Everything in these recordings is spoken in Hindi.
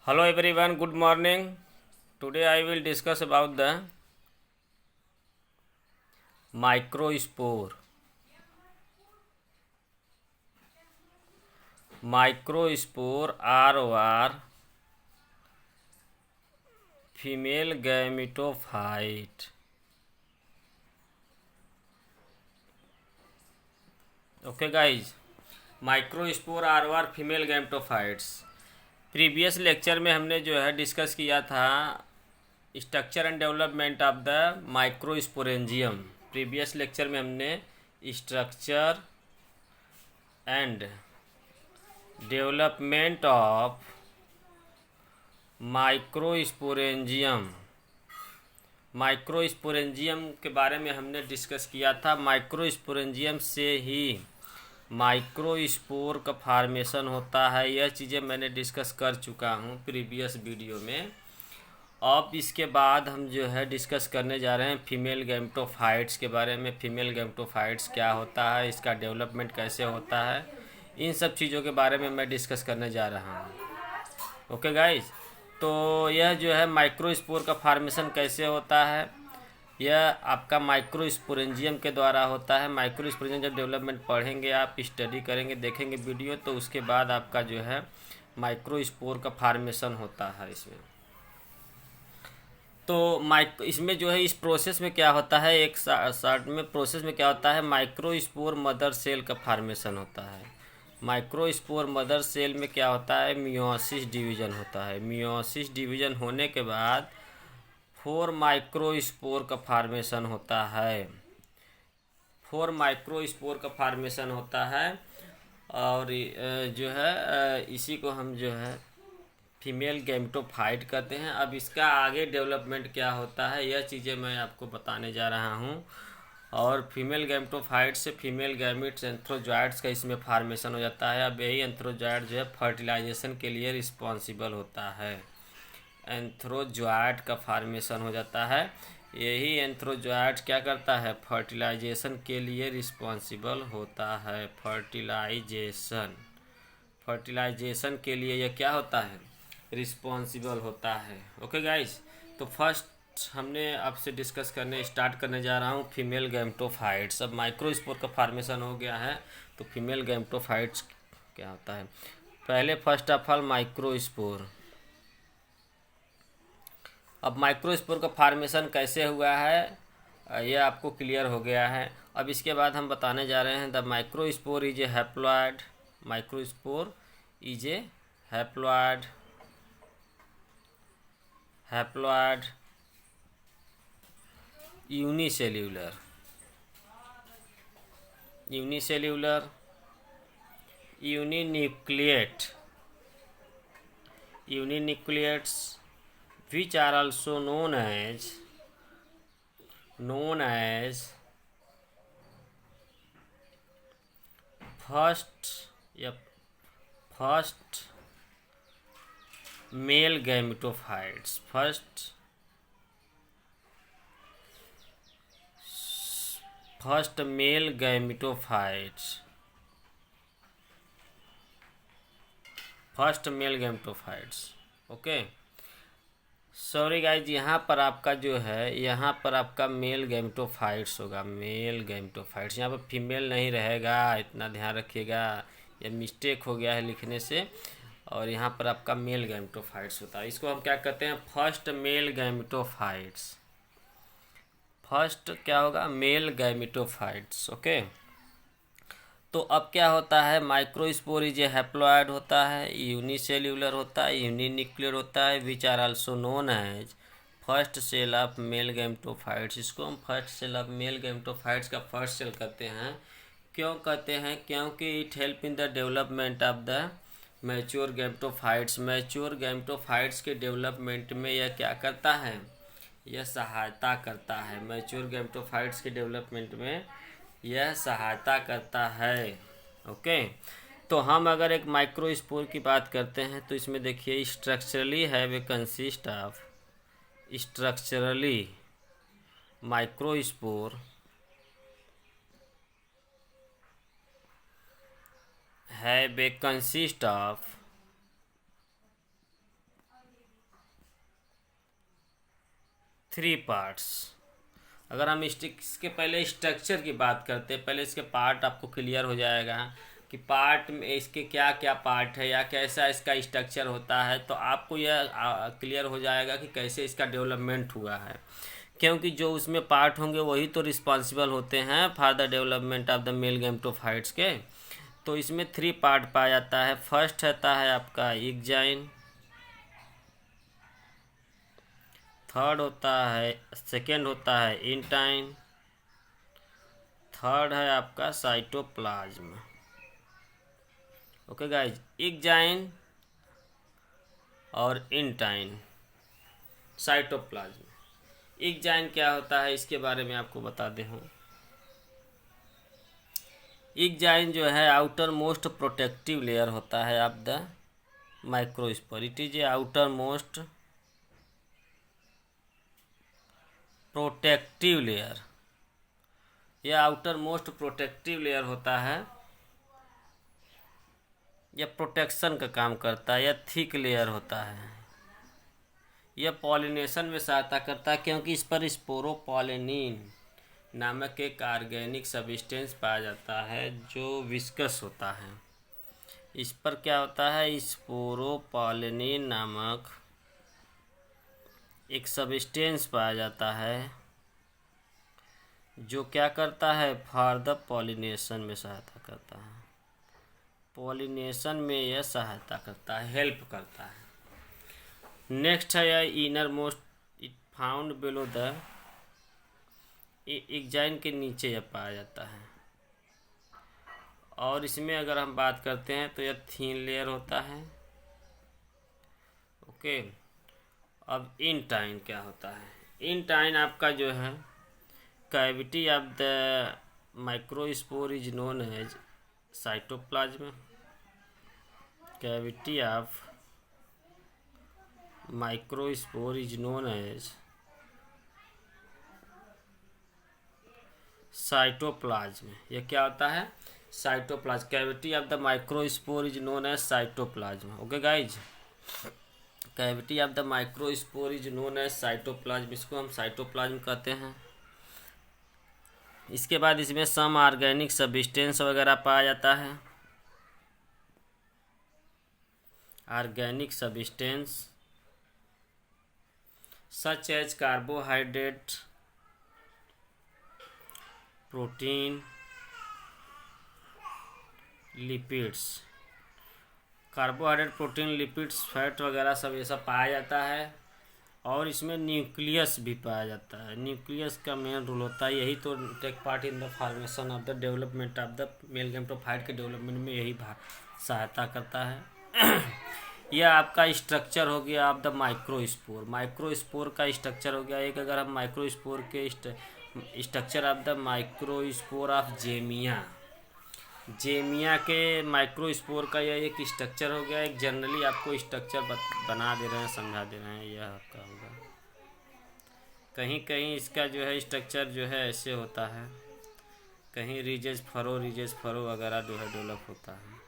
Hello everyone, good morning. Today I will discuss about the microspore. Microspore are female gametophyte. Okay guys, microspore are female gametophytes. Previous lecture में हमने जो है डिस्कस किया था structure and development of the microsporangium. Previous lecture में हमने structure and development of microsporangium microsporangium के बारे में हमने डिस्कस किया था। माइक्रोस्पोरेंजियम से ही माइक्रोस्पोर का फार्मेशन होता है। यह चीज़ें मैंने डिस्कस कर चुका हूँ प्रीवियस वीडियो में। अब इसके बाद हम जो है डिस्कस करने जा रहे हैं फीमेल गैमेटोफाइट्स के बारे में। फीमेल गैमेटोफाइट्स क्या होता है, इसका डेवलपमेंट कैसे होता है, इन सब चीज़ों के बारे में मैं डिस्कस करने जा रहा हूँ। ओके गाइज, तो यह जो है माइक्रोस्पोर का फार्मेशन कैसे होता है, यह आपका माइक्रोस्पोरेंजियम के द्वारा होता है। माइक्रोस्पोरेंजियम जब डेवलपमेंट पढ़ेंगे, आप स्टडी करेंगे, देखेंगे वीडियो, तो उसके बाद आपका जो है माइक्रोस्पोर का फार्मेशन होता है इसमें। तो इसमें जो है इस प्रोसेस में क्या होता है, एक शॉर्ट में प्रोसेस में क्या होता है, माइक्रोस्पोर मदर सेल का फार्मेशन होता है। माइक्रोस्पोर मदर सेल में क्या होता है, मियोसिस डिवीजन होता है। मियोसिस डिवीजन होने के बाद 4 माइक्रोस्पोर का फार्मेशन होता है। 4 माइक्रोस्पोर का फार्मेशन होता है और जो है इसी को हम जो है फीमेल गैमेटोफाइट कहते हैं। अब इसका आगे डेवलपमेंट क्या होता है, यह चीज़ें मैं आपको बताने जा रहा हूँ। और फीमेल गैमेटोफाइट से फीमेल गैमेट्स एंथ्रोजॉइड्स का इसमें फार्मेशन हो जाता है। अब यही एंथ्रोजॉइड जो है फर्टिलाइजेशन के लिए रिस्पॉन्सिबल होता है। एंथ्रोजॉइड का फार्मेशन हो जाता है। यही एंथ्रोजॉइड क्या करता है, फर्टिलाइजेशन के लिए रिस्पॉन्सिबल होता है। फर्टिलाइजेशन के लिए यह क्या होता है, रिस्पॉन्सिबल होता है। ओके गाइस, तो फर्स्ट हमने आपसे डिस्कस करने स्टार्ट करने जा रहा हूँ फीमेल गैमेटोफाइट्स। अब माइक्रोस्पोर का फार्मेशन हो गया है, तो फीमेल गैमेटोफाइट्स क्या होता है। पहले फर्स्ट ऑफ ऑल माइक्रोस्पोर। अब माइक्रोस्पोर का फार्मेशन कैसे हुआ है यह आपको क्लियर हो गया है। अब इसके बाद हम बताने जा रहे हैं the microspore is a haploid. Microspore is a haploid haploid unicellular uninucleate uninucleates which are also known as first या first male gametophytes. First male gametophytes okay. Sorry guys, यहाँ पर आपका जो है, यहाँ पर आपका मेल गैमेटोफाइट्स होगा, मेल गैमेटोफाइट्स। यहाँ पर फीमेल नहीं रहेगा, इतना ध्यान रखिएगा, यह मिस्टेक हो गया है लिखने से। और यहाँ पर आपका मेल गैमेटोफाइट्स होता है। इसको हम क्या कहते हैं, फर्स्ट मेल गैमेटोफाइट्स। फर्स्ट क्या होगा, मेल गैमेटोफाइट्स। ओके, तो अब क्या होता है, माइक्रोस्पोर इज ए हैप्लॉइड होता है, यूनिसेल्यूलर होता है, यूनिन्यूक्लियर होता है, which are also known as first cell of male gametophytes. इसको हम first cell of male gametophytes का फर्स्ट सेल कहते हैं। क्यों कहते हैं, क्योंकि it help in the development of the mature gametophytes. Mature gametophytes के डेवलपमेंट में यह क्या करता है, यह सहायता करता है। मैच्योर गैमेटोफाइट्स के डेवलपमेंट में यह सहायता करता है। ओके, तो हम अगर एक माइक्रोस्पोर की बात करते हैं तो इसमें देखिए structurally have a consist of structurally microspore have a consist of three parts. अगर हम इसके पहले स्ट्रक्चर की बात करते हैं, पहले इसके पार्ट आपको क्लियर हो जाएगा कि पार्ट में इसके क्या क्या पार्ट है या कैसा इसका स्ट्रक्चर होता है, तो आपको यह क्लियर हो जाएगा कि कैसे इसका डेवलपमेंट हुआ है। क्योंकि जो उसमें पार्ट होंगे वही तो रिस्पॉन्सिबल होते हैं for the development of the male gametophytes के। तो इसमें थ्री पार्ट पाया जाता है। फर्स्ट रहता है आपका इग्जाइन, थर्ड होता है, सेकेंड होता है इंटाइन, थर्ड है आपका साइटोप्लाज्म। ओके गाइज, इग्जाइन और इंटाइन, साइटोप्लाज्म। इग्जाइन क्या होता है इसके बारे में आपको बता दे हूँ। इग्जाइन जो है आउटर मोस्ट प्रोटेक्टिव लेयर होता है of the microspore. It is a outer most protective layer. यह आउटर मोस्ट प्रोटेक्टिव लेयर होता है, यह प्रोटेक्शन का काम करता है। यह थिक लेयर होता है। यह पॉलिनेशन में सहायता करता है क्योंकि इस पर स्पोरोपॉलिनिन नामक एक ऑर्गेनिक सब्सटेंस पाया जाता है जो विस्कस होता है। इस पर क्या होता है, स्पोरोपॉलिनिन नामक एक सब्सटेंस पाया जाता है जो क्या करता है, फॉर द पॉलिनेशन में सहायता करता है। पॉलिनेशन में यह सहायता करता है, हेल्प करता है। नेक्स्ट है यह innermost, it found below the, exine के नीचे यह पाया जाता है। और इसमें अगर हम बात करते हैं तो यह थीन लेयर होता है। ओके, अब इंटाइन क्या होता है। इंटाइन आपका जो है cavity of the microspore is known as cytoplasm. Cavity of microspore is known as cytoplasm. यह क्या होता है, cytoplasm. Cavity of the microspore is known as cytoplasm. Okay guys, cavity of the microspore is known as cytoplasm. इसको हम साइटोप्लाज्म कहते हैं। इसके बाद इसमें सम ऑर्गेनिक सब्सटेंस वगैरह पाया जाता है। Organic substance such as carbohydrate, protein, lipids. Carbohydrate, protein, lipids, fat वगैरह सब ये सब पाया जाता है। और इसमें न्यूक्लियस भी पाया जाता है। न्यूक्लियस का मेन रोल होता है, यही तो take part in the formation of the development of the male gametophyte के डेवलपमेंट में यही सहायता करता है। यह आपका स्ट्रक्चर हो गया ऑफ द माइक्रोस्पोर। माइक्रोस्पोर का स्ट्रक्चर हो गया एक। अगर हम माइक्रोस्पोर के structure of the microspore of Zamia, Zamia के माइक्रोस्पोर का यह एक स्ट्रक्चर हो गया। एक जनरली आपको स्ट्रक्चर बना दे रहे हैं, समझा दे रहे हैं, यह आपका होगा। कहीं कहीं इसका जो है स्ट्रक्चर जो है ऐसे होता है, कहीं रिजेस फरो वगैरह जो है डेवलप होता है।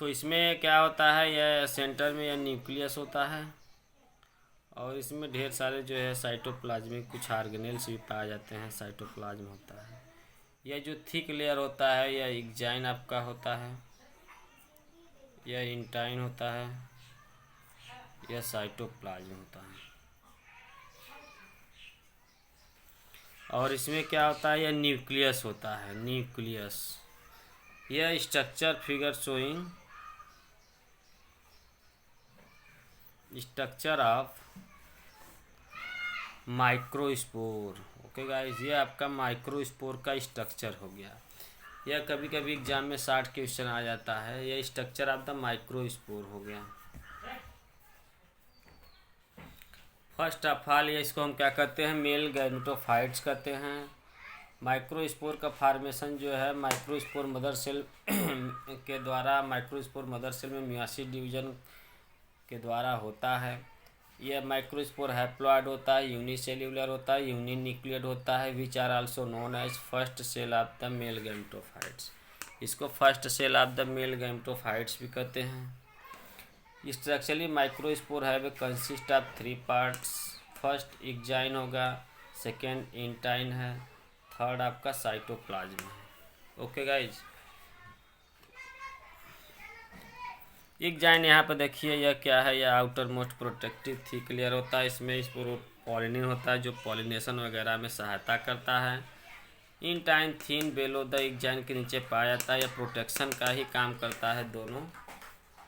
तो इसमें क्या होता है, यह सेंटर में यह न्यूक्लियस होता है और इसमें ढेर सारे जो है साइटोप्लाज्मिक कुछ ऑर्गेनेल्स भी पाए जाते हैं। साइटोप्लाज्म होता है। यह जो थिक लेयर होता है यह इग्जाइन आपका होता है, यह इंटाइन होता है, यह साइटोप्लाज्म होता है। और इसमें क्या होता है, यह न्यूक्लियस होता है। न्यूक्लियस, यह structure figure showing structure of microspore. Okay guys, ये आपका माइक्रोस्पोर का स्ट्रक्चर हो गया। यह कभी कभी एग्जाम में 60 क्वेश्चन आ जाता है। यह स्ट्रक्चर ऑफ द माइक्रोस्पोर हो गया। फर्स्ट ऑफ ऑल ये इसको हम क्या कहते हैं, मेल गैमेटोफाइट्स कहते हैं। माइक्रोस्पोर का फॉर्मेशन जो है माइक्रोस्पोर मदर सेल के द्वारा, माइक्रोस्पोर मदर सेल में मियोसिस डिवीजन के द्वारा होता है। यह माइक्रोस्पोर हैप्लॉइड होता है, यूनिसेल्यूलर होता है, यूनिन्यूक्लियड होता है, which are also known as first cell of the male gametophytes. इसको first cell of the male gametophytes भी कहते हैं। स्ट्रक्चरली माइक्रोस्पोर है consist of 3 parts. First exine होगा, सेकेंड इंटाइन है, थर्ड आपका साइटोप्लाज्म है। ओके गाइज, एग्जाइन यहाँ पर देखिए यह क्या है, यह outermost protective thick layer होता है। इसमें इस पॉलिनिन होता है जो पॉलिनेशन वगैरह में सहायता करता है। Intine thin bellow the exine के नीचे पाया जाता है। यह प्रोटेक्शन का ही काम करता है, दोनों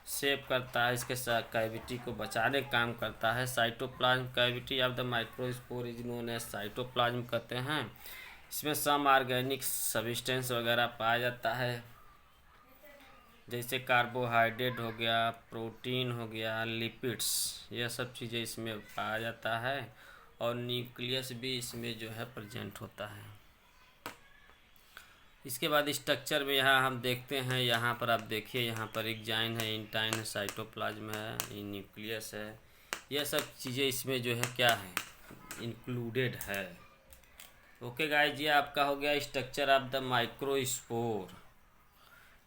सेव करता है, इसके कैविटी को बचाने का काम करता है। Cytoplasm cavity of the microspore is known as cytoplasm कहते हैं। इसमें सम ऑर्गेनिक सब्सटेंस वगैरह पाया जाता है, जैसे कार्बोहाइड्रेट हो गया, प्रोटीन हो गया, लिपिड्स, यह सब चीज़ें इसमें पाया जाता है। और न्यूक्लियस भी इसमें जो है प्रेजेंट होता है। इसके बाद स्ट्रक्चर में यहाँ हम देखते हैं, यहाँ पर आप देखिए, यहाँ पर एग्जाइन है, इंटाइन है, साइटोप्लाज्म है, ये न्यूक्लियस है। यह सब चीज़ें इसमें जो है क्या है, इंक्लूडेड है। ओके गाइस, ये आपका हो गया structure of the microspore.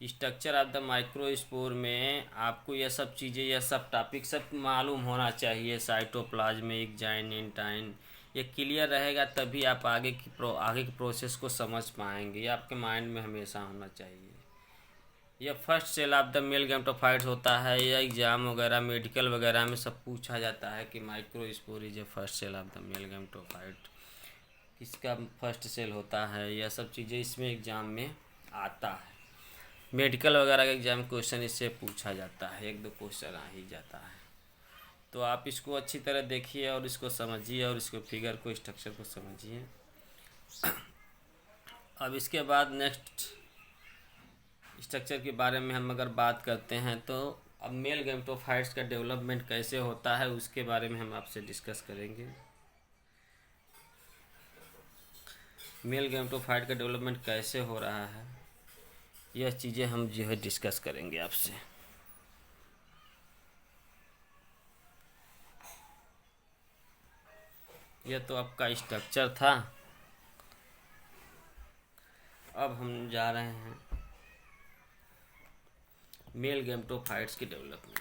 Structure of the microspore में आपको यह सब चीज़ें, यह सब टॉपिक सब मालूम होना चाहिए। साइटोप्लाज्म, एग्जाइन, इंटाइन, ये क्लियर रहेगा तभी आप आगे की प्रोसेस को समझ पाएंगे। ये आपके माइंड में हमेशा होना चाहिए। यह first cell of the male gametophytes होता है। यह एग्जाम वगैरह मेडिकल वगैरह में सब पूछा जाता है कि microspore is a first cell of the male gametophyte, किसका फर्स्ट सेल होता है। यह सब चीज़ें इसमें एग्ज़ाम में आता है। मेडिकल वगैरह का एग्जाम क्वेश्चन इससे पूछा जाता है, 1-2 क्वेश्चन आ ही जाता है। तो आप इसको अच्छी तरह देखिए और इसको समझिए और इसको फिगर को, स्ट्रक्चर को समझिए। अब इसके बाद नेक्स्ट स्ट्रक्चर के बारे में हम अगर बात करते हैं तो अब मेल गैमेटोफाइट्स का डेवलपमेंट कैसे होता है उसके बारे में हम आपसे डिस्कस करेंगे। मेल गैमेटोफाइट का डेवलपमेंट कैसे हो रहा है, यह चीज़ें हम जो है डिस्कस करेंगे आपसे। यह तो आपका स्ट्रक्चर था। अब हम जा रहे हैं मेल गैमेटोफाइट्स की डेवलपमेंट।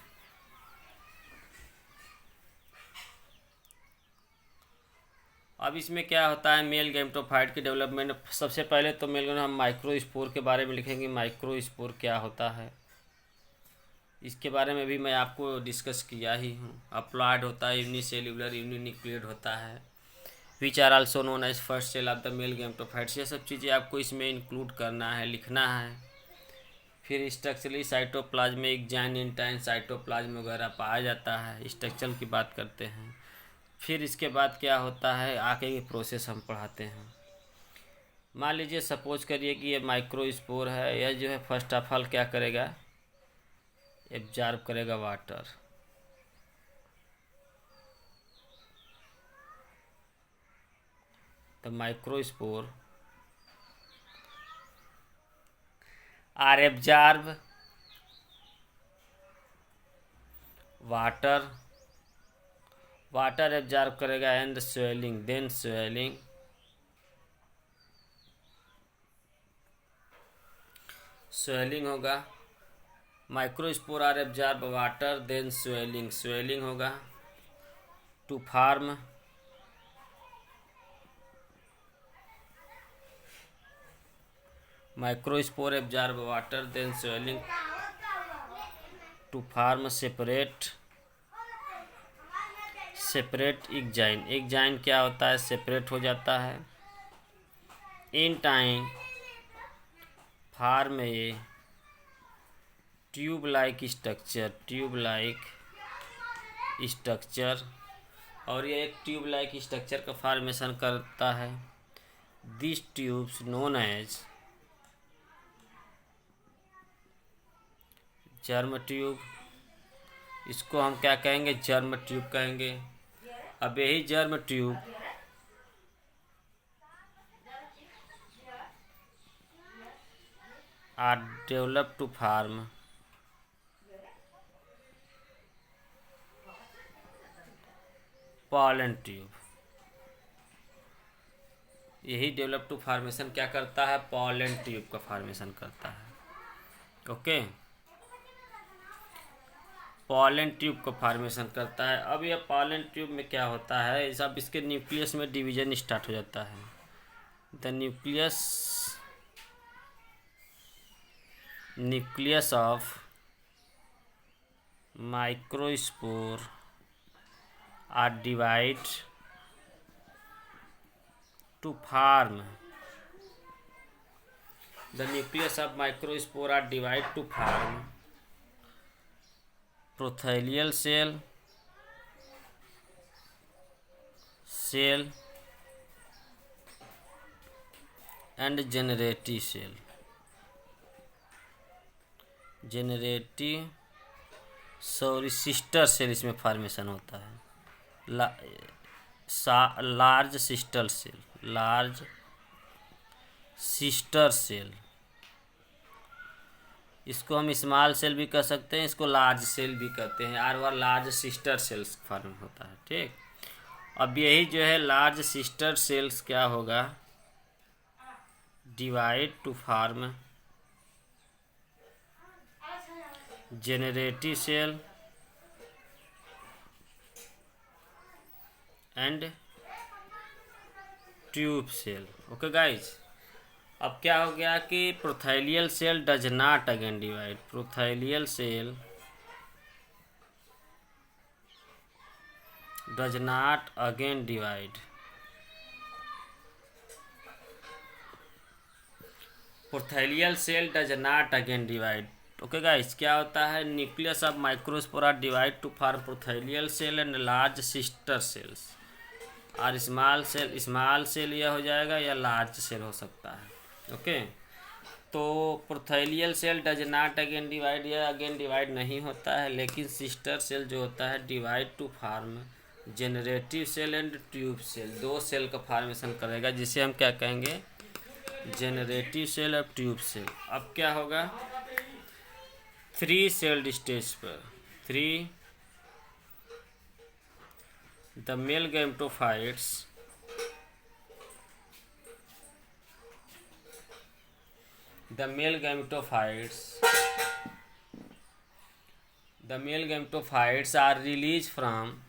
अब इसमें क्या होता है मेल गैमेटोफाइट की डेवलपमेंट। सबसे पहले तो हम माइक्रोस्पोर के बारे में लिखेंगे। माइक्रोस्पोर क्या होता है इसके बारे में भी मैं आपको डिस्कस किया ही हूँ। अप्लाइड होता है, यूनिसेल्यूलर, यूनिन्यूक्लियेट होता है, which are also known as first cell of the male gametophytes. ये सब चीज़ें आपको इसमें इंक्लूड करना है, लिखना है। फिर स्ट्रक्चरली साइटोप्लाज्म में एग्जाइन, इंटाइन, साइटोप्लाज्म वगैरह पाया जाता है। स्ट्रक्चर की बात करते हैं। फिर इसके बाद क्या होता है, आगे की प्रोसेस हम पढ़ाते हैं। मान लीजिए सपोज करिए कि ये माइक्रोस्पोर है। यह जो है फर्स्ट ऑफ ऑल क्या करेगा, एब्जॉर्ब करेगा वाटर। तो microspore are absorb water, water absorb करेगा and swelling, then swelling, swelling होगा। Microspore are absorb water then swelling, swelling होगा to form microspore absorb water then swelling to form separate exine. Exine क्या होता है, सेपरेट हो जाता है। In time form a tube like structure, और ये एक ट्यूब लाइक स्ट्रक्चर का फॉर्मेशन करता है। This tubes known as germ tube. इसको हम क्या कहेंगे, जर्म ट्यूब कहेंगे। अब यही germ tube are develop to form pollen tube. यही डेवलप टू फॉर्मेशन क्या करता है, पॉलन ट्यूब का फॉर्मेशन करता है। ओके, पॉलन ट्यूब को फॉर्मेशन करता है। अब यह पॉलन ट्यूब में क्या होता है, सब इसके न्यूक्लियस में डिवीजन स्टार्ट हो जाता है। The nucleus of microspore are divide to form the nucleus of microspore are divided to form prothelial cell and generative cell। Sister cell इसमें फॉर्मेशन होता है। लार्ज सिस्टर सेल, इसको हम स्मॉल सेल भी कह सकते हैं, इसको लार्ज सेल भी कहते हैं, और वह लार्ज सिस्टर सेल्स फॉर्म होता है। ठीक, अब यही जो है लार्ज सिस्टर सेल्स क्या होगा, divide to form generative cell and tube cell. Okay guys, अब क्या हो गया कि prothallial cell does not again divide, prothallial cell does not again divide, prothallial cell does not again divide. Okay guys, क्या होता है, nucleus of microspore are divide to form prothallial cell and large sister cells, और स्मॉल सेल यह हो जाएगा या लार्ज सेल हो सकता है। ओके, तो prothallial cell does not again divide, या अगेन डिवाइड नहीं होता है, लेकिन सिस्टर सेल जो होता है divide to form generative cell and tube cell, दो सेल का फॉर्मेशन करेगा, जिसे हम क्या कहेंगे, जेनरेटिव सेल और ट्यूब सेल। अब क्या होगा, 3 सेल्ड स्टेज पर the male gametophytes are released from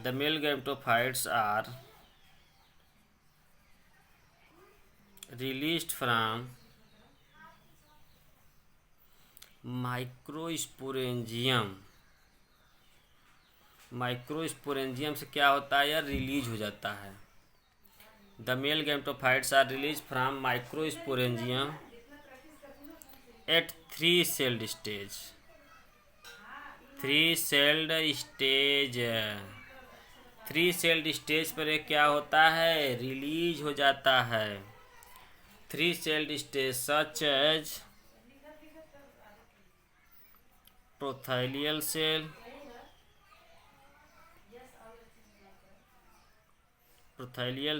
the male gametophytes are released from microsporangium से क्या होता है, यार रिलीज हो जाता है। The male gametophytes are release from microsporangium at 3 celled stage, 3 celled stage पर एक क्या होता है, रिलीज हो जाता है। 3 celled stage such as prothallial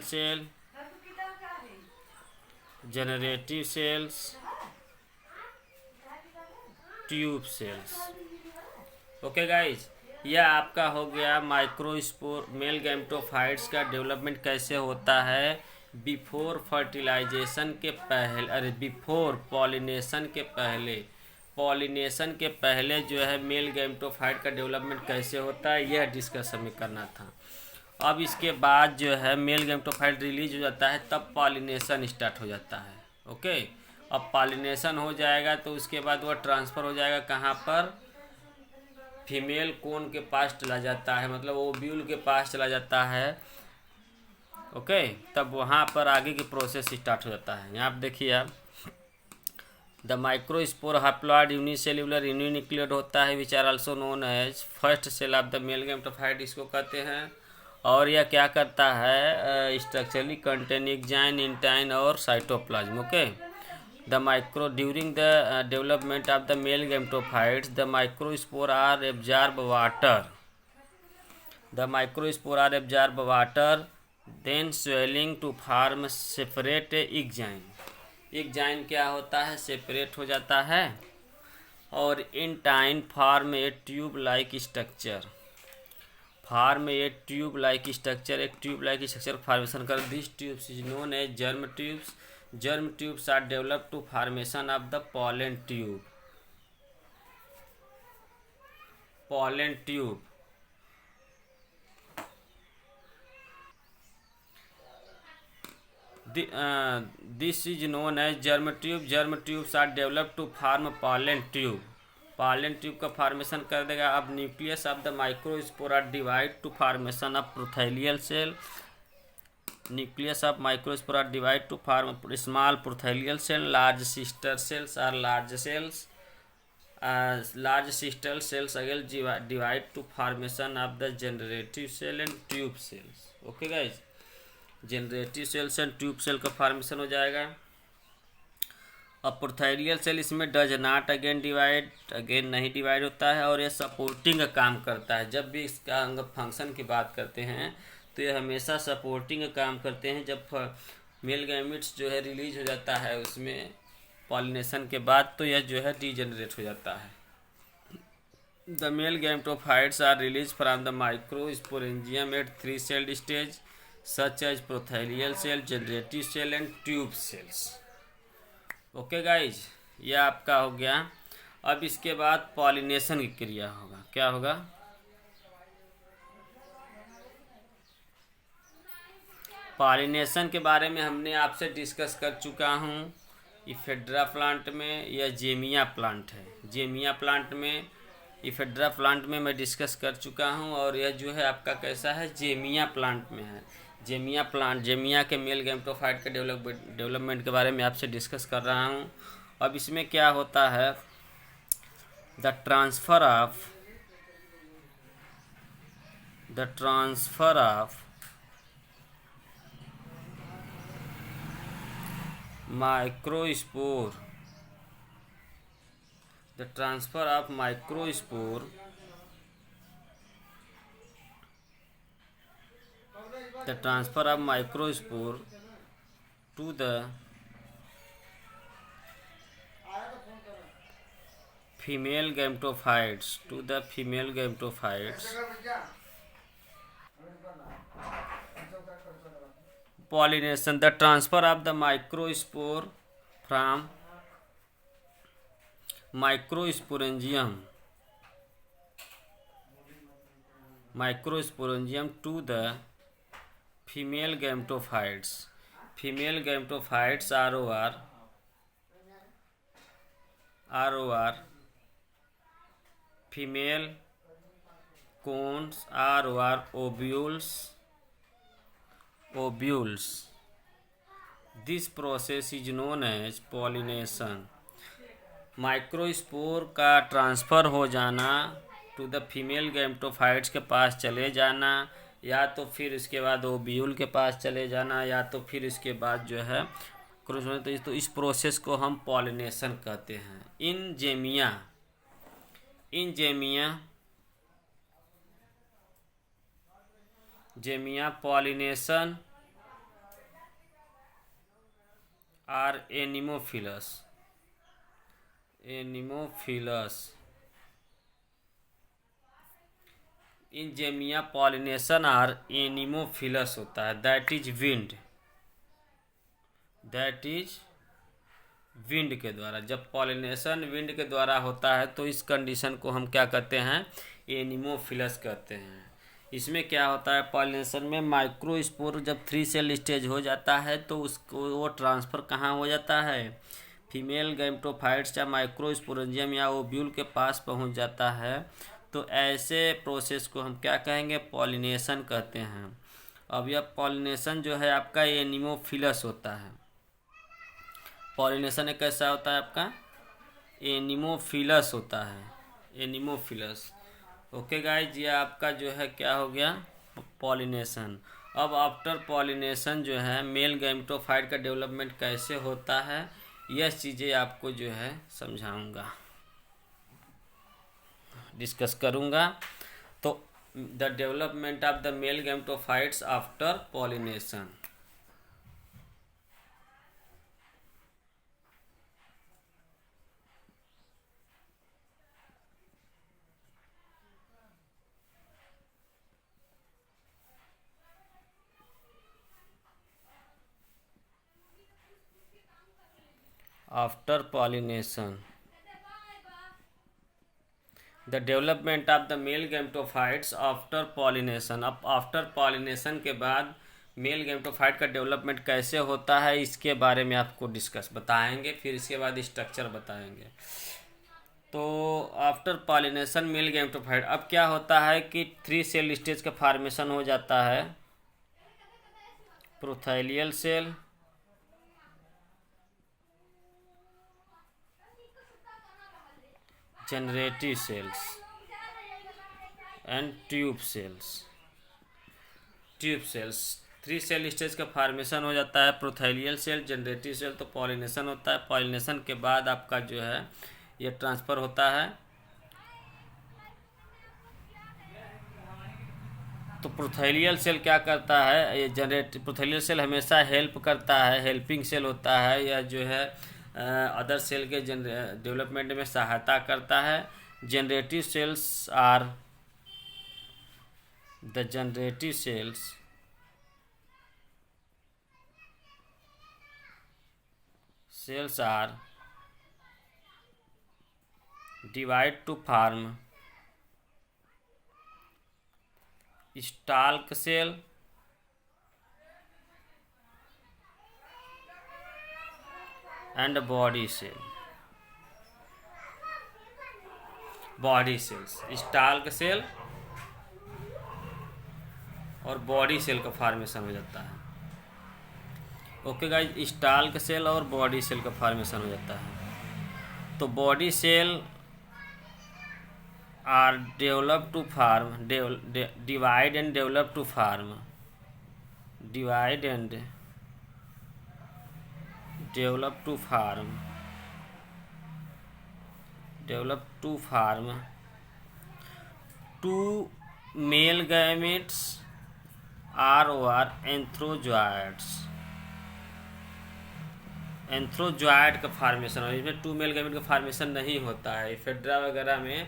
cell, generative cells, tube cells. Okay guys, यह आपका हो गया माइक्रोस्पोर मेल गैमेटोफाइट्स का डेवलपमेंट कैसे होता है बिफोर फर्टिलाइजेशन के पहले, बिफोर पॉलिनेशन के पहले जो है मेल गैमेटोफाइट का डेवलपमेंट कैसे होता है, यह डिस्कशन में करना था। अब इसके बाद जो है मेल गैमेटोफाइट रिलीज हो जाता है, तब पॉलिनेशन स्टार्ट हो जाता है। ओके, अब पॉलिनेशन हो जाएगा तो उसके बाद वह ट्रांसफ़र हो जाएगा कहाँ पर, फीमेल कोन के पास चला जाता है, मतलब ओव्यूल के पास चला जाता है। ओके, तब वहाँ पर आगे की प्रोसेस स्टार्ट हो जाता है। यहाँ आप देखिए, आप the microspore haploid unicellular uninucleate होता है, which are also known as first cell of the male gametophyte, इसको कहते हैं। और यह क्या करता है, स्ट्रक्चरली कंटेन एग्जाइन, इंटाइन और cytoplasm. Okay, during the development of the male gametophytes, the microspore are absorb water, then swelling to form separate exine क्या होता है, सेपरेट हो जाता है, और intine form a tube like structure. Form a tube like structure, एक ट्यूब लाइक स्ट्रक्चर फॉर्मेशन कर। This tubes is known as germ tubes. Germ tubes are developed to formation of the pollen tube. Pollen tube this is known as germ tube. Germ tubes are developed to form pollen tube. Pollen tube का फॉर्मेशन कर देगा। अब nucleus of the microspore are divide to formation of prothallial cell. Nucleus of microspore are divide to form small prothallial cell. Large sister cells are large cells. Large sister cells again divide to formation of the generative cell and tube cells. Okay guys, generative cells and tube cell का फॉर्मेशन हो जाएगा। अब प्रोथैलियल सेल इसमें does not again divide, again नहीं डिवाइड होता है और ये सपोर्टिंग का काम करता है। जब भी इसका अंग फंक्शन की बात करते हैं तो ये हमेशा सपोर्टिंग का काम करते हैं। जब मेल गैमेट्स जो है रिलीज हो जाता है उसमें पॉलिनेशन के बाद, तो यह जो है डीजेनरेट हो जाता है। The male gametophytes are release from the microsporangium at 3 celled stage such as prothallial cell, generative cell and tube cells. Okay guys, यह आपका हो गया। अब इसके बाद पॉलिनेशन की क्रिया होगा। क्या होगा? पॉलिनेशन के बारे में हमने आपसे डिस्कस कर चुका हूँ। इफेड्रा प्लांट में या जेमिया प्लांट है। जेमिया प्लांट में, इफेड्रा प्लांट में मैं डिस्कस कर चुका हूँ और यह जो है आपका कैसा है, जेमिया प्लांट में है। जेमिया प्लांट, जेमिया के मेल गैमेटोफाइट के डेवलपमेंट के बारे में आपसे डिस्कस कर रहा हूँ। अब इसमें क्या होता है, the transfer of microspore, the transfer of microspore to the female gametophytes, pollination. The transfer of the microspore from microsporangium to the female gametophytes. Female gametophytes ROR female cones ROR ovules. This process is known as pollination. Microspore का ट्रांसफ़र हो जाना, टू द फीमेल गैमेटोफाइट्स के पास चले जाना, या तो फिर इसके बाद ओव्यूल के पास चले जाना, या तो फिर इसके बाद जो है तो इस प्रोसेस को हम पॉलिनेशन कहते हैं। In Zamia pollination are anemophilous. In Zamia pollination are anemophilous होता है। दैट इज विंड के द्वारा। जब पॉलिनेशन विंड के द्वारा होता है तो इस कंडीशन को हम क्या कहते हैं, एनिमोफिलस कहते हैं। इसमें क्या होता है, पॉलिनेशन में माइक्रोस्पोर जब 3 सेल स्टेज हो जाता है तो उसको वो ट्रांसफ़र कहाँ हो जाता है, फीमेल गैमेटोफाइट्स या माइक्रोस्पोरेंजियम या ओव्यूल के पास पहुंच जाता है। तो ऐसे प्रोसेस को हम क्या कहेंगे, पॉलिनेशन कहते हैं। अब यह पॉलिनेशन जो है आपका एनिमोफिलस होता है। पॉलिनेशन एक कैसा होता है आपका, एनिमोफिलस होता है, एनिमोफिलस। ओके गाइज, ये आपका जो है क्या हो गया, पॉलिनेशन। अब आफ्टर पॉलिनेशन जो है मेल गैमेटोफाइट का डेवलपमेंट कैसे होता है, यह चीज़ें आपको जो है समझाऊंगा, डिस्कस करूंगा। तो the development of the male gametophytes after pollination. After pollination the development of the male gametophytes after pollination. अब आफ्टर पॉलिनेशन के बाद मेल गैमेटोफाइट का डेवलपमेंट कैसे होता है इसके बारे में आपको डिस्कस बताएंगे, फिर इसके बाद स्ट्रक्चर बताएंगे। तो आफ्टर पॉलिनेशन मेल गैमेटोफाइट, अब क्या होता है कि 3 सेल स्टेज का फॉर्मेशन हो जाता है। Prothallial cell, generative cells and tube cells. Tube cells 3 cell stage का फॉर्मेशन हो जाता है। प्रोथैलियल सेल, जनरेटिव सेल, तो पॉलिनेशन होता है। पॉलिनेशन के बाद आपका जो है ये ट्रांसफ़र होता है। तो प्रोथैलियल सेल क्या करता है, ये प्रोथैलियल सेल हमेशा हेल्प करता है, हेल्पिंग सेल होता है, या जो है अदर सेल के डेवलपमेंट में सहायता करता है। Generative cells are the generative cells are divide to form stalk cell and body cell. Body cells, stalk cell और बॉडी सेल का फॉर्मेशन हो जाता है। ओके गाइज, स्टाल्क सेल और बॉडी सेल का फॉर्मेशन हो जाता है। तो body cell are develop to form divide and develop to form divide and develop to form to male gametes are over antherozoids. Antherozoid का फॉर्मेशन हो, इसमें 2 मेल गैमेट का फॉर्मेशन नहीं होता है। इफेड्रा वगैरह में,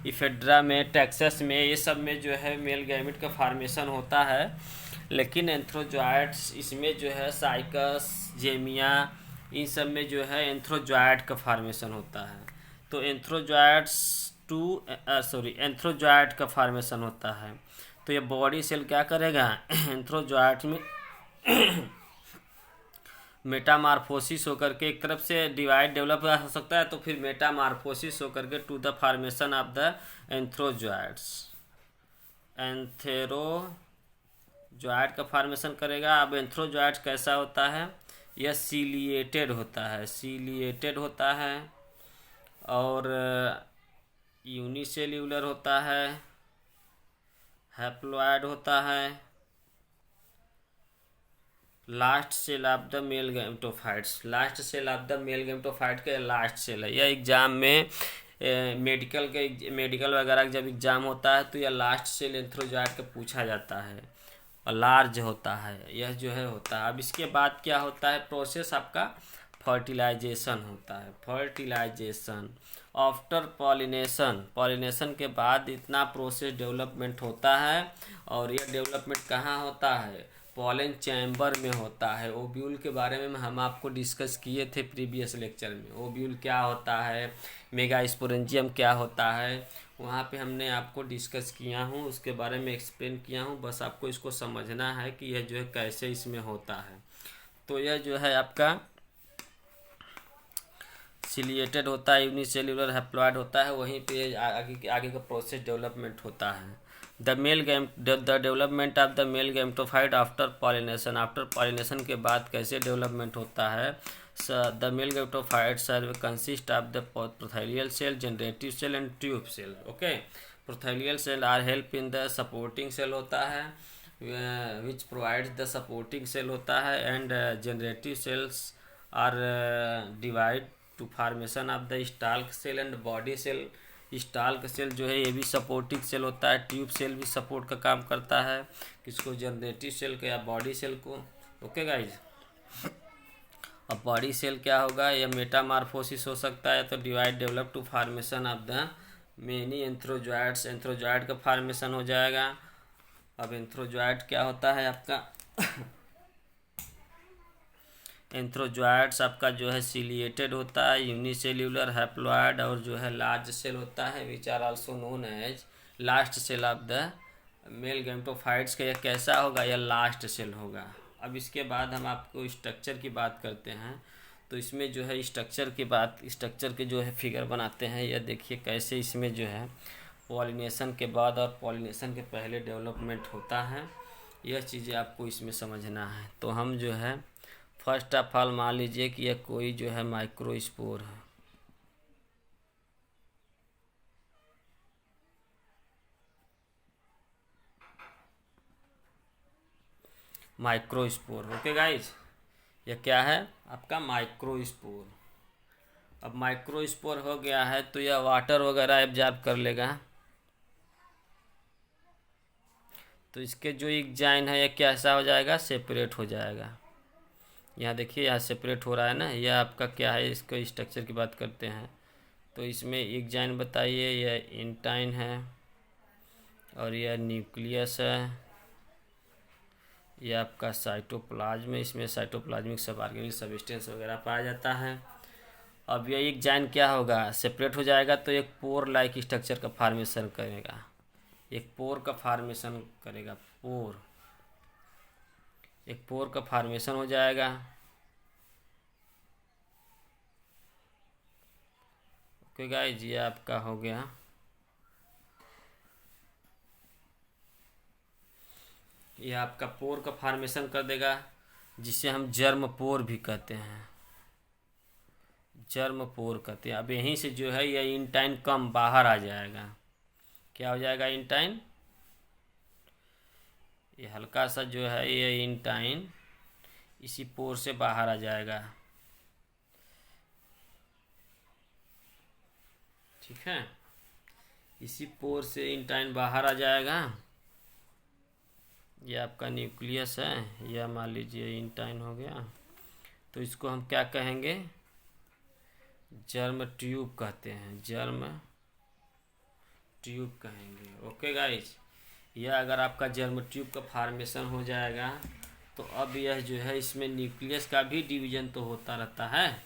इफेड्रा में, टेक्सस में, ये सब में जो है मेल गैमेट का फॉर्मेशन होता है। लेकिन एंथ्रोजॉइड्स इसमें जो है साइकस, जेमिया, इन सब में जो है एंथ्रोजॉइड का फॉर्मेशन होता है। तो एंथ्रोजॉइड का फॉर्मेशन होता है। तो ये बॉडी सेल क्या करेगा, एंथ्रोजॉइड में मेटामार्फोसिस होकर के एक तरफ से डिवाइड डेवलप हो सकता है, तो फिर मेटामार्फोसिस होकर के to the formation of the antherozoids. Antherozoid का फॉर्मेशन करेगा। अब एंथ्रोजॉइड कैसा होता है, यह सीलिएटेड होता है और यूनिसेल्यूलर होता है, हैप्लॉइड होता है। Last cell of the male gametophytes, last cell of the male gametophyte का लास्ट सेल है। यह एग्जाम में मेडिकल वगैरह जब एग्जाम होता है तो यह लास्ट सेल एंथ्रोजॉइड का पूछा जाता है और लार्ज होता है, यह जो है होता है। अब इसके बाद क्या होता है, प्रोसेस आपका फर्टिलाइजेशन होता है। फर्टिलाइजेशन आफ्टर पॉलिनेशन के बाद इतना प्रोसेस डेवलपमेंट होता है। और यह डेवलपमेंट कहाँ होता है, पॉलन चैम्बर में होता है। ओव्यूल के बारे में हम आपको डिस्कस किए थे प्रीवियस लेक्चर में। ओव्यूल क्या होता है, मेगास्पोरेंजियम क्या होता है, वहाँ पे हमने आपको डिस्कस किया हूँ, उसके बारे में एक्सप्लेन किया हूँ। बस आपको इसको समझना है कि यह जो है कैसे इसमें होता है। तो यह जो है आपका सिलिएटेड होता है, यूनिसेल्यूलर हैप्लॉइड होता है, वहीं पे आगे का प्रोसेस डेवलपमेंट होता है। The development of the male gametophyte after pollination के बाद कैसे डेवलपमेंट होता है। The male gametophytes consist of the prothallial cell, generative cell and tube cell. Okay, prothallial cell are help in the supporting cell होता है, which provides the supporting cell होता है। And generative cells are divide to formation of the stalk cell and body cell. Stalk cell जो है ये भी सपोर्टिंग सेल होता है। ट्यूब सेल भी सपोर्ट का काम करता है, किसको, जनरेटिव सेल को या बॉडी सेल को। ओके गाइज, अब बॉडी सेल क्या होगा, यह मेटामार्फोसिस हो सकता है, तो divide develop to formation of the many antherozoids. Antherozoid का फॉर्मेशन हो जाएगा। अब एंथ्रोजॉइड क्या होता है आपका एंथ्रोजॉइड्स आपका जो है सिलिएटेड होता है, यूनिसेल्यूलर हैप्लॉइड, और जो है लार्ज सेल होता है which are also known as last cell of the male gametophytes का। यह कैसा होगा? यह लास्ट सेल होगा। अब इसके बाद हम आपको स्ट्रक्चर की बात करते हैं। तो इसमें जो है स्ट्रक्चर के जो है फिगर बनाते हैं। यह देखिए कैसे इसमें जो है पॉलिनेशन के बाद और पॉलिनेशन के पहले डेवलपमेंट होता है। यह चीज़ें आपको इसमें समझना है। तो हम जो है फर्स्ट ऑफ ऑल मान लीजिए कि यह कोई जो है माइक्रोस्पोर है। माइक्रोस्पोर, ओके गाइज, यह क्या है? आपका माइक्रोस्पोर। अब माइक्रोस्पोर हो गया है तो यह वाटर वगैरह एब्जॉर्ब कर लेगा। तो इसके जो एंजाइम है यह कैसा हो जाएगा? सेपरेट हो जाएगा। यहाँ देखिए, यहाँ सेपरेट हो रहा है ना। यह आपका क्या है? इसको स्ट्रक्चर की बात करते हैं। तो इसमें एंजाइम बताइए, यह इंटाइन है और यह न्यूक्लियस है। यह आपका साइटोप्लाज्म, इसमें साइटोप्लाज्मिक सब ऑर्गेनिक सब्सटेंस वगैरह पाया जाता है। अब यह एंजाइम क्या होगा? सेपरेट हो जाएगा तो एक पोर लाइक स्ट्रक्चर का फॉर्मेशन करेगा। एक पोर का फॉर्मेशन करेगा। एक पोर का फॉर्मेशन हो जाएगा। ओके गाइस, ये आपका हो गया। ये आपका पोर का फॉर्मेशन कर देगा, जिसे हम जर्म पोर भी कहते हैं। जर्म पोर कहते हैं। अब यहीं से जो है यह इंटाइन कम बाहर आ जाएगा। क्या हो जाएगा? इंटाइन। ये हल्का सा जो है ये इंटाइन इसी पोर से बाहर आ जाएगा। ठीक है, इसी पोर से इंटाइन बाहर आ जाएगा। ये आपका न्यूक्लियस है, यह मान लीजिए इंटाइन हो गया। तो इसको हम क्या कहेंगे? जर्म ट्यूब कहते हैं। जर्म ट्यूब कहेंगे। ओके गाइस, यह अगर आपका जर्म ट्यूब का फॉर्मेशन हो जाएगा तो अब यह जो है इसमें न्यूक्लियस का भी डिवीजन तो होता रहता है।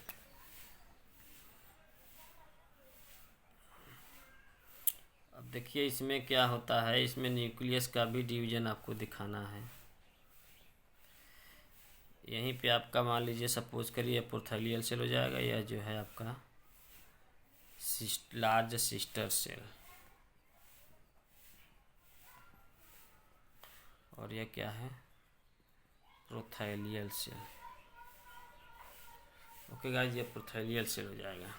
अब देखिए इसमें क्या होता है, इसमें न्यूक्लियस का भी डिवीजन आपको दिखाना है। यहीं पे आपका मान लीजिए सपोज करिए प्रोथैलियल सेल हो जाएगा। यह जो है आपका लार्ज सिस्टर सेल, और यह क्या है? Prothallial cell. ओके गाइस, ये प्रोथैलियल सेल हो जाएगा।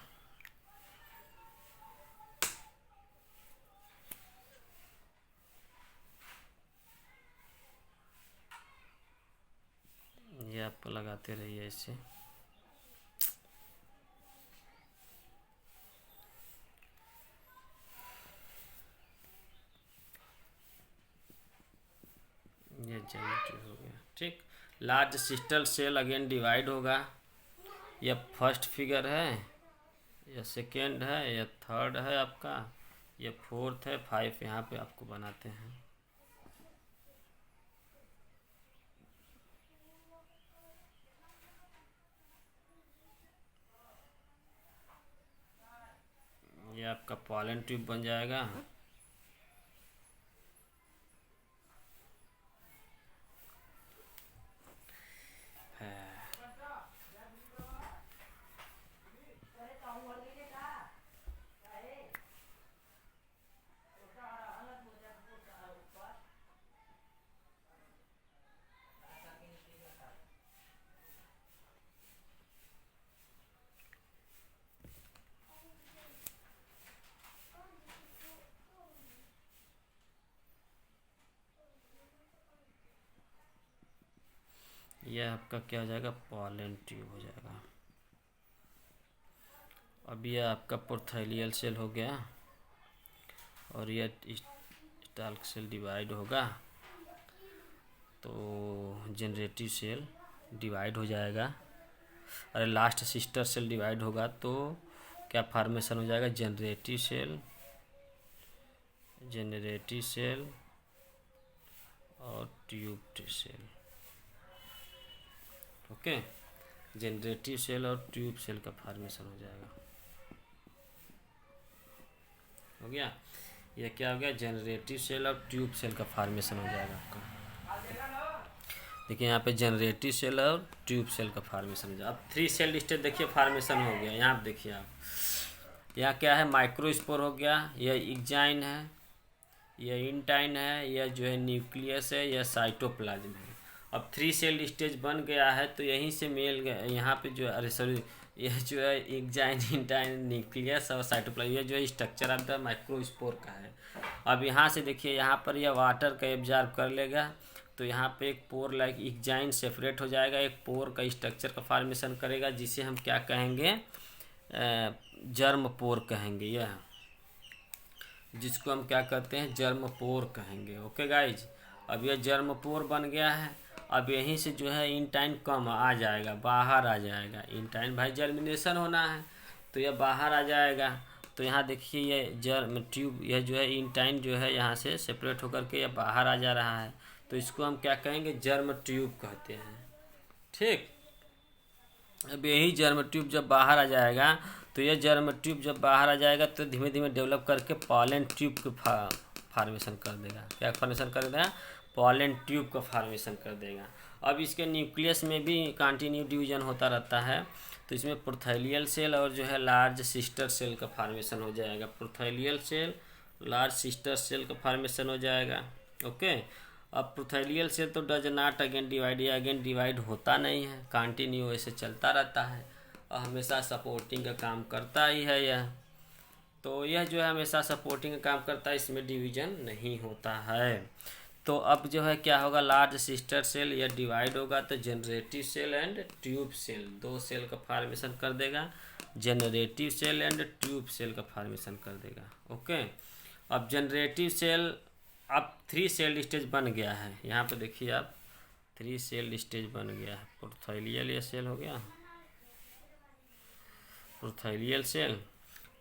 ये आप लगाते रहिए इसे। ये ज्योमेट्री हो गया। ठीक, लार्ज सिस्टल सेल अगेन डिवाइड होगा। यह फर्स्ट फिगर है, यह सेकेंड है, यह थर्ड है आपका, यह फोर्थ है, 5 यहाँ पे आपको बनाते हैं। ये आपका पॉलन ट्यूब बन जाएगा। यह आपका क्या हो जाएगा? पॉलन ट्यूब हो जाएगा। अब यह आपका प्रोथैलियल सेल हो गया और यह स्टाल्क सेल डिवाइड होगा तो जनरेटिव सेल डिवाइड हो जाएगा। अरे लास्ट सिस्टर सेल डिवाइड होगा तो क्या फॉर्मेशन हो जाएगा? जनरेटिव सेल और tube cell. Okay, generative cell और ट्यूब सेल का फॉर्मेशन हो जाएगा। हो गया, ये क्या हो गया, जनरेटिव सेल और ट्यूब सेल का फॉर्मेशन हो जाएगा आपका। देखिए यहाँ पे जनरेटिव सेल और ट्यूब सेल का फॉर्मेशन हो जाएगा। अब 3 सेल स्टेज देखिए फॉर्मेशन हो गया। यहाँ पे देखिए आप, यहाँ क्या है, माइक्रोस्पोर हो गया, यह इग्जाइन है, यह इंटाइन है, यह जो है न्यूक्लियस है, यह साइटोप्लाज्म है। अब 3 सेल स्टेज बन गया है, तो यहीं से मेल यहाँ पे जो, अरे सॉरी, यह जो है इग्जाइन, इंटाइन, न्यूक्लियस और साइटोप्लाज्म, यह जो है स्ट्रक्चर ऑफ द माइक्रोस्पोर का है। अब यहाँ से देखिए, यहाँ पर यह वाटर का एब्जॉर्ब कर लेगा, तो यहाँ पे एक पोर लाइक इग्जाइन सेपरेट हो जाएगा, एक पोर का स्ट्रक्चर का फॉर्मेशन करेगा, जिसे हम क्या कहेंगे, जर्म पोर कहेंगे, यह जिसको हम क्या कहते हैं, जर्म पोर कहेंगे। ओके गाइज, अब यह जर्म पोर बन गया है। अब यहीं से जो है इंटाइन कम आ जाएगा, बाहर आ जाएगा। इंटाइन भाई जर्मिनेशन होना है, तो यह बाहर आ जाएगा। तो यहाँ देखिए ये जर्म ट्यूब, यह जो है इंटाइन जो है यहाँ से सेपरेट होकर के यह बाहर आ जा रहा है, तो इसको हम क्या कहेंगे, जर्म ट्यूब कहते हैं। ठीक, अब यही जर्म ट्यूब जब बाहर आ जाएगा, तो यह जर्म ट्यूब जब बाहर आ जाएगा तो धीमे धीमे डेवलप करके पॉलन ट्यूब को फॉर्मेशन कर देगा। क्या फॉर्मेशन कर देगा, पॉलन ट्यूब का फॉर्मेशन कर देगा। अब इसके न्यूक्लियस में भी कंटिन्यू डिवीजन होता रहता है, तो इसमें प्रोथैलियल सेल और जो है लार्ज सिस्टर सेल का फॉर्मेशन हो जाएगा। प्रोथैलियल सेल, लार्ज सिस्टर सेल का फॉर्मेशन हो जाएगा। ओके, अब प्रोथैलियल सेल तो डज नॉट अगेन डिवाइड, या अगेन डिवाइड होता नहीं है, कंटिन्यू ऐसे चलता रहता है और हमेशा सपोर्टिंग का काम करता ही है यह। तो यह जो है हमेशा सपोर्टिंग का काम करता है, इसमें डिवीजन नहीं होता है। तो अब जो है क्या होगा, लार्ज सिस्टर सेल यह डिवाइड होगा तो generative cell and tube cell, 2 cell का फॉर्मेशन कर देगा। Generative cell and tube cell का फॉर्मेशन कर देगा। ओके, अब जनरेटिव सेल, अब 3 सेल स्टेज बन गया है। यहाँ पे देखिए आप, 3 सेल स्टेज बन गया है। प्रोथैलियल ये सेल हो गया, प्रोथैलियल सेल,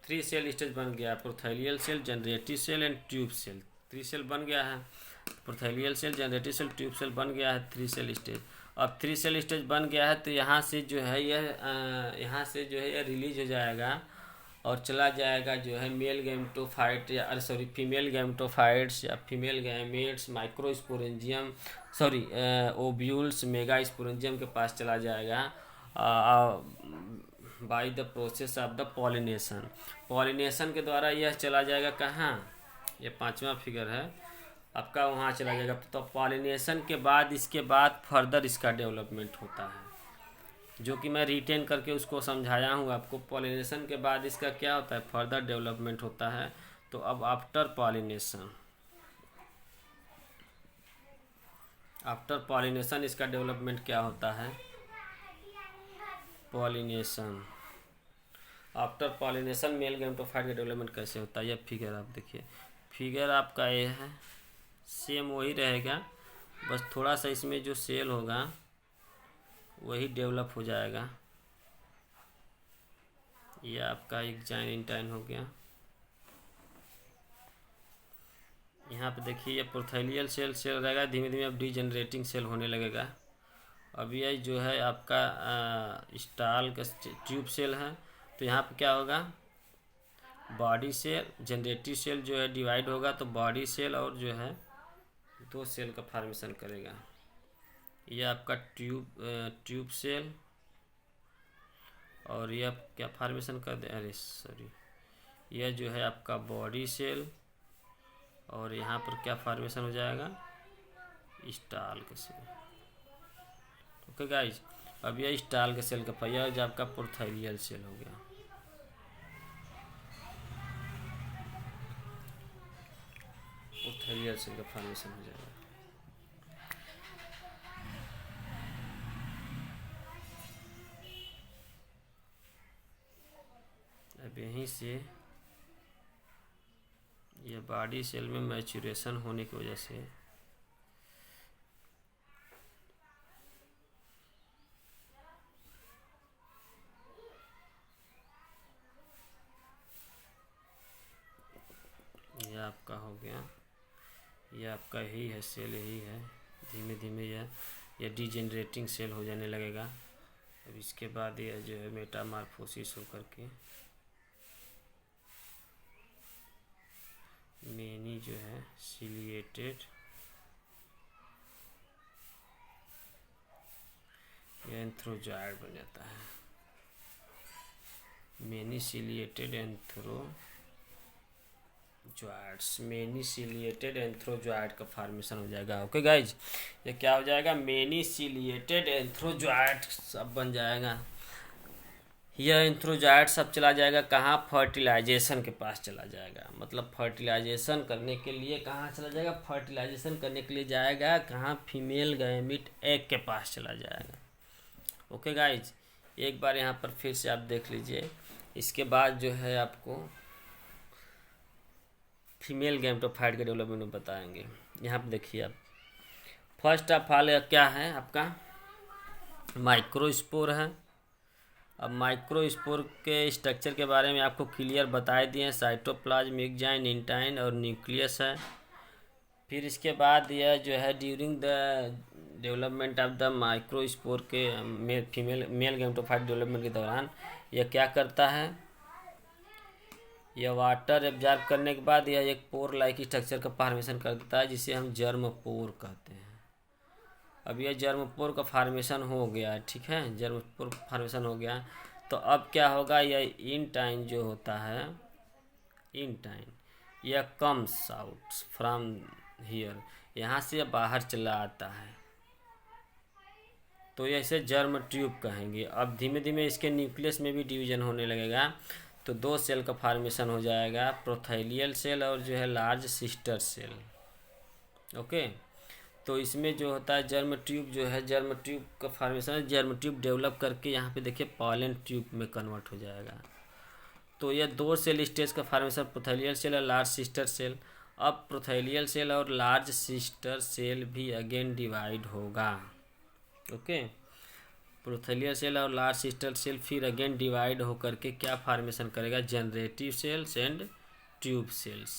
3 सेल स्टेज बन गया, prothallial cell, generative cell and tube cell. 3 cell बन गया है, prothallial cell, generative cell, tube cell बन गया है 3 सेल स्टेज। अब 3 सेल स्टेज बन गया है, तो यहाँ से जो है यह यहाँ से जो है यह रिलीज हो जाएगा और चला जाएगा जो है मेल गैमेटोफाइट, या अरे सॉरी फीमेल गैमेटोफाइट्स या female gametes, microsporangium, sorry ovules, mega sporangium के पास चला जाएगा by the process of the pollination. Pollination के द्वारा यह चला जाएगा कहाँ, ये 5वां फिगर है आपका, वहाँ चला जाएगा। तो पॉलिनेशन के बाद, इसके बाद फर्दर इसका डेवलपमेंट होता है, जो कि मैं रिटेन करके उसको समझाया हूँ आपको। पॉलिनेशन के बाद इसका क्या होता है, फर्दर डेवलपमेंट होता है। तो अब आफ्टर पॉलिनेशन, आफ्टर पॉलिनेशन इसका डेवलपमेंट क्या होता है, pollination, after pollination mail gametophyte का डेवलपमेंट कैसे होता है। यह फिगर आप देखिए, फिगर आपका ये है, सेम वही रहेगा, बस थोड़ा सा इसमें जो सेल होगा वही डेवलप हो जाएगा। ये आपका इग्जाइन इंटाइन हो गया। यहाँ पे देखिए ये प्रोथैलियल सेल रहेगा, धीमे धीमे अब डीजेनरेटिंग सेल होने लगेगा। अब ये जो है आपका स्टाल का ट्यूब सेल है, तो यहाँ पे क्या होगा, बॉडी सेल, जनरेटिव सेल जो है डिवाइड होगा, तो बॉडी सेल और जो है 2 सेल का फॉर्मेशन करेगा। ये आपका ट्यूब सेल, और यह क्या फॉर्मेशन कर दे, अरे सॉरी, यह जो है आपका बॉडी सेल, और यहाँ पर क्या फॉर्मेशन हो जाएगा, स्टाल का सेल। ओके गाइज, अब यह स्टाल के सेल का पहिया जो आपका प्रोथैलियल सेल हो गया। प्रोथैलियल सेल का फॉर्मेशन हो जाएगा। अब यहीं से ये बॉडी सेल में मैच्योरेशन होने की वजह से ये आपका हो गया, ये आपका यही है सेल, यही है। धीमे धीमे यह डीजेनरेटिंग सेल हो जाने लगेगा, अब इसके बाद यह जो है मेटामॉर्फोसिस होकर के मेनी जो है सिलिएटेड एंथ्रोजॉयड बन जाता है। मेनी सिलिएटेड एंथ्रोजॉयड का फॉर्मेशन हो जाएगा। ओके गाइज, ये क्या हो जाएगा, मेनी सिलिएटेड एंथ्रोजॉयड सब बन जाएगा। यह एंथ्रोजॉयड सब चला जाएगा कहाँ, फर्टिलाइजेशन के पास चला जाएगा। मतलब फर्टिलाइजेशन करने के लिए कहाँ चला जाएगा, फर्टिलाइजेशन करने के लिए जाएगा कहाँ, फीमेल गैमीट एग के पास चला जाएगा। ओके गाइज, एक बार यहाँ पर फिर से आप देख लीजिए। इसके बाद जो है आपको फीमेल गैमेटोफाइट के डेवलपमेंट में बताएंगे। यहाँ पर देखिए आप, फर्स्ट ऑफ ऑल क्या है आपका, माइक्रोस्पोर है। अब माइक्रोस्पोर के स्ट्रक्चर के बारे में आपको क्लियर बता दिए, साइटोप्लाज्म, एग्जाइन, इंटाइन और न्यूक्लियस है। फिर इसके बाद यह जो है during the development of the microspore के मेल गैमेटोफाइट डेवलपमेंट के दौरान यह क्या करता है, यह वाटर एब्जॉर्ब करने के बाद यह एक पोर लाइक स्ट्रक्चर का फॉर्मेशन कर देता है, जिसे हम जर्म पोर कहते हैं। अब यह जर्म पोर का फॉर्मेशन हो गया है, ठीक है, जर्म पोर फॉर्मेशन हो गया। तो अब क्या होगा, यह इंटाइन जो होता है, इंटाइन यह कम्स आउट फ्रॉम हियर, यहाँ से बाहर चला आता है, तो ये इसे जर्म ट्यूब कहेंगे। अब धीमे धीमे इसके न्यूक्लियस में भी डिवीजन होने लगेगा, तो 2 सेल का फॉर्मेशन हो जाएगा, प्रोथैलियल सेल और जो है लार्ज सिस्टर सेल। ओके, तो इसमें जो होता है जर्म ट्यूब, जो है जर्म ट्यूब का फॉर्मेशन, जर्म ट्यूब डेवलप करके यहाँ पे देखिए पॉलन ट्यूब में कन्वर्ट हो जाएगा। तो यह 2 सेल स्टेज का फॉर्मेशन, प्रोथैलियल सेल और लार्ज सिस्टर सेल। अब प्रोथैलियल सेल और लार्ज सिस्टर सेल भी अगेन डिवाइड होगा। ओके, प्रोथैलियल सेल और लार्ज सिस्टर सेल फिर अगेन डिवाइड होकर के क्या फॉर्मेशन करेगा, generative cells and tube cells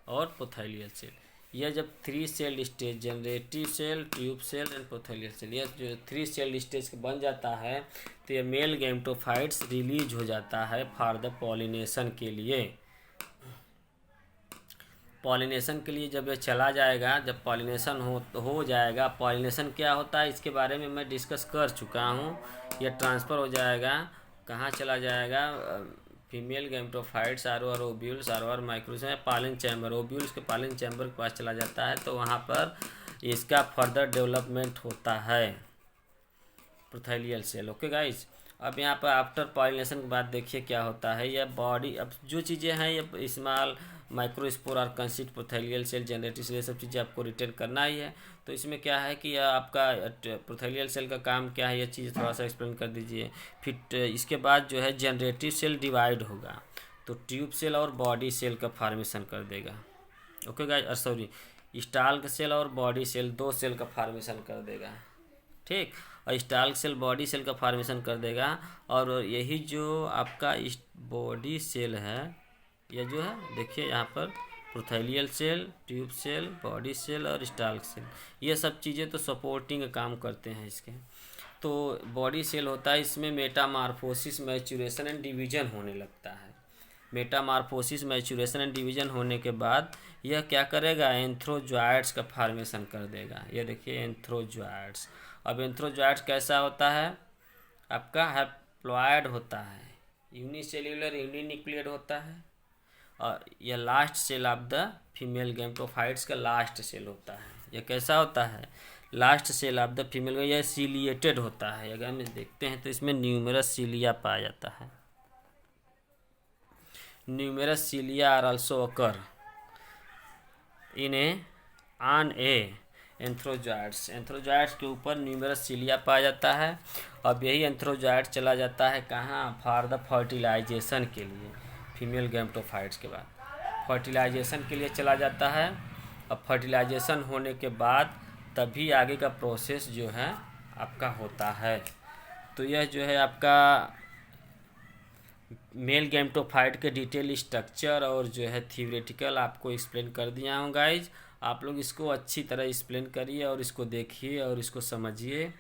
और प्रोथैलियल सेल। यह जब 3 cell stage, generative cell, tube cell and prothallial cell, यह जो 3 सेल स्टेज बन जाता है, तो यह मेल गैमेटोफाइट्स रिलीज हो जाता है फॉर द पॉलिनेशन के लिए। पॉलिनेशन के लिए जब यह चला जाएगा, जब पॉलिनेशन हो जाएगा, पॉलिनेशन क्या होता है इसके बारे में मैं डिस्कस कर चुका हूँ। यह ट्रांसफ़र हो जाएगा, कहाँ चला जाएगा, female gametophytes are ovules are micros में पॉलन चैम्बर, ओव्यूल्स के पॉलन चैम्बर के पास चला जाता है, तो वहाँ पर इसका फर्दर डेवलपमेंट होता है, प्रोथैलियल सेल। ओके गाइज, अब यहाँ पर आफ्टर पॉलिनेशन के बाद देखिए क्या होता है, यह बॉडी, अब जो चीज़ें हैं ये स्मॉल माइक्रोस्पोर और कंसिस्ट, प्रोथैलियल सेल, जनरेटिव सेल, ये सब चीज़ें आपको रिटेन करना ही है। तो इसमें क्या है कि यह आपका प्रोथैलियल सेल का काम क्या है, ये चीज़ थोड़ा सा एक्सप्लेन कर दीजिए। फिर इसके बाद जो है जनरेटिव सेल डिवाइड होगा, तो ट्यूब सेल और बॉडी सेल का फॉर्मेशन कर देगा। Okay guys, sorry, stalk cell और बॉडी सेल 2 सेल का फॉर्मेशन कर देगा, ठीक, और स्टाल्क सेल बॉडी सेल का फॉर्मेशन कर देगा। और यही जो आपका बॉडी सेल है, यह जो है देखिए यहाँ पर prothallial cell, tube cell, body cell और स्टाल्क सेल, ये सब चीज़ें तो सपोर्टिंग काम करते हैं इसके। तो बॉडी सेल होता है, इसमें मेटामॉर्फोसिस, मैच्योरेशन एंड डिवीजन होने लगता है। मेटामॉर्फोसिस, मैच्योरेशन एंड डिवीजन होने के बाद यह क्या करेगा, एंथ्रोजॉयड्स का फॉर्मेशन कर देगा। ये देखिए एंथ्रोजॉयड्स। अब एंथ्रोजॉयड्स कैसा होता है, आपका हैप्लॉयड होता है, यूनिसेल्यूलर यूनिन्यूक्लियड होता है, और यह last cell of the female gametophytes का लास्ट सेल होता है। यह कैसा होता है, last cell of the female, यह सिलिएटेड होता है। अगर हम देखते हैं तो इसमें न्यूमरस सिलिया पाया जाता है, न्यूमरस सिलिया आर आल्सो अकर इन ए एंथ्रोजॉयड्स। एंथ्रोजॉयड्स के ऊपर न्यूमरस सिलिया पाया जाता है। अब यही एंथ्रोजॉयड चला जाता है कहाँ, फॉर द फर्टिलाइजेशन के लिए, फीमेल गैमेटोफाइट्स के बाद फर्टिलाइजेशन के लिए चला जाता है। अब फर्टिलाइजेशन होने के बाद तभी आगे का प्रोसेस जो है आपका होता है। तो यह जो है आपका मेल गैमेटोफाइट के डिटेल स्ट्रक्चर और जो है थ्योरेटिकल आपको एक्सप्लेन कर दिया हूँ गाइज। आप लोग इसको अच्छी तरह एक्सप्लेन करिए और इसको देखिए और इसको समझिए।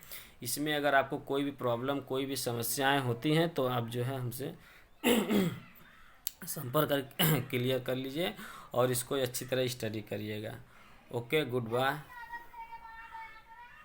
इसमें अगर आपको कोई भी प्रॉब्लम, कोई भी समस्याएं होती हैं तो आप जो है हमसे संपर्क कर क्लियर कर लीजिए और इसको अच्छी तरह स्टडी करिएगा। Okay, good bye.